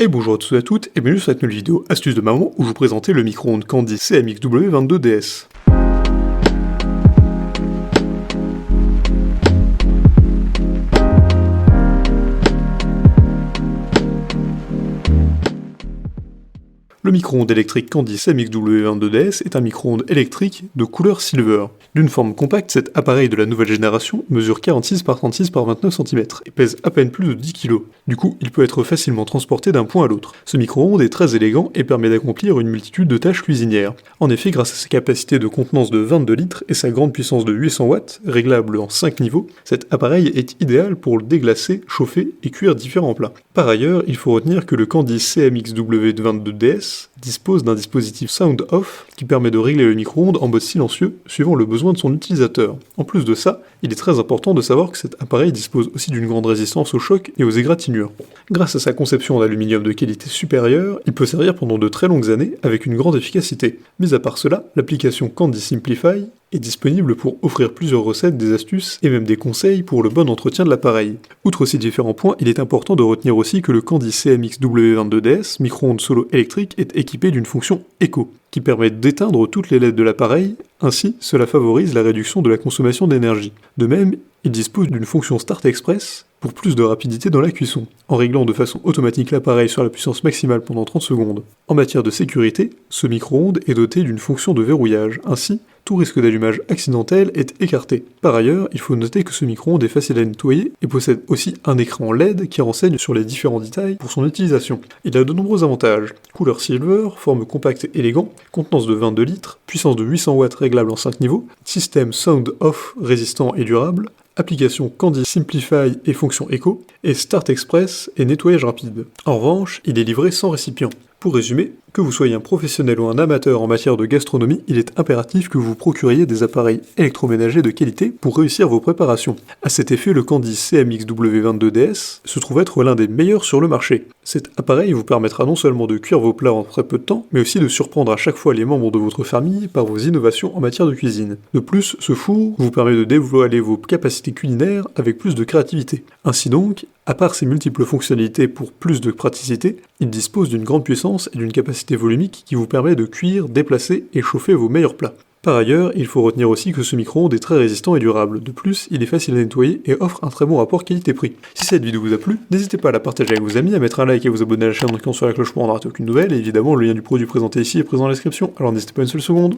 Et bonjour à tous et à toutes, et bienvenue sur cette nouvelle vidéo astuce de maman où je vous présentais le micro-ondes Candy CMXW22DS. Le micro-ondes électrique Candy CMXW22DS est un micro-ondes électrique de couleur silver. D'une forme compacte, cet appareil de la nouvelle génération mesure 46 par 36 par 29 cm et pèse à peine plus de 10 kg. Du coup, il peut être facilement transporté d'un point à l'autre. Ce micro-ondes est très élégant et permet d'accomplir une multitude de tâches cuisinières. En effet, grâce à sa capacité de contenance de 22 litres et sa grande puissance de 800 watts, réglable en 5 niveaux, cet appareil est idéal pour le déglacer, chauffer et cuire différents plats. Par ailleurs, il faut retenir que le Candy CMXW22DS dispose d'un dispositif Sound Off qui permet de régler le micro-ondes en mode silencieux suivant le besoin de son utilisateur. En plus de ça, il est très important de savoir que cet appareil dispose aussi d'une grande résistance au choc et aux égratignures. Grâce à sa conception en aluminium de qualité supérieure, il peut servir pendant de très longues années avec une grande efficacité. Mis à part cela, l'application Candy Simplify est disponible pour offrir plusieurs recettes, des astuces et même des conseils pour le bon entretien de l'appareil. Outre ces différents points, il est important de retenir aussi que le Candy CMXW22DS, micro-ondes solo électrique, est équipé d'une fonction Eco, qui permet d'éteindre toutes les LED de l'appareil, ainsi cela favorise la réduction de la consommation d'énergie. De même, il dispose d'une fonction Start Express pour plus de rapidité dans la cuisson, en réglant de façon automatique l'appareil sur la puissance maximale pendant 30 secondes. En matière de sécurité, ce micro-ondes est doté d'une fonction de verrouillage, ainsi tout risque d'allumage accidentel est écarté. Par ailleurs, il faut noter que ce micro-ondes est facile à nettoyer et possède aussi un écran LED qui renseigne sur les différents détails pour son utilisation. Il a de nombreux avantages. Couleur silver, forme compacte et élégant, contenance de 22 litres, puissance de 800 watts réglable en 5 niveaux, système Sound Off résistant et durable, application Candy Simplify et fonction Eco, et Start Express et nettoyage rapide. En revanche, il est livré sans récipient. Pour résumer, que vous soyez un professionnel ou un amateur en matière de gastronomie, il est impératif que vous vous procuriez des appareils électroménagers de qualité pour réussir vos préparations. À cet effet, le Candy CMXW22DS se trouve être l'un des meilleurs sur le marché. Cet appareil vous permettra non seulement de cuire vos plats en très peu de temps, mais aussi de surprendre à chaque fois les membres de votre famille par vos innovations en matière de cuisine. De plus, ce four vous permet de dévoiler vos capacités culinaires avec plus de créativité. Ainsi donc, à part ses multiples fonctionnalités pour plus de praticité, il dispose d'une grande puissance et d'une capacité volumique qui vous permet de cuire, déplacer et chauffer vos meilleurs plats. Par ailleurs, il faut retenir aussi que ce micro-ondes est très résistant et durable. De plus, il est facile à nettoyer et offre un très bon rapport qualité-prix. Si cette vidéo vous a plu, n'hésitez pas à la partager avec vos amis, à mettre un like et à vous abonner à la chaîne en cliquant sur la cloche pour ne rater aucune nouvelle, et évidemment le lien du produit présenté ici est présent dans la description, alors n'hésitez pas une seule seconde.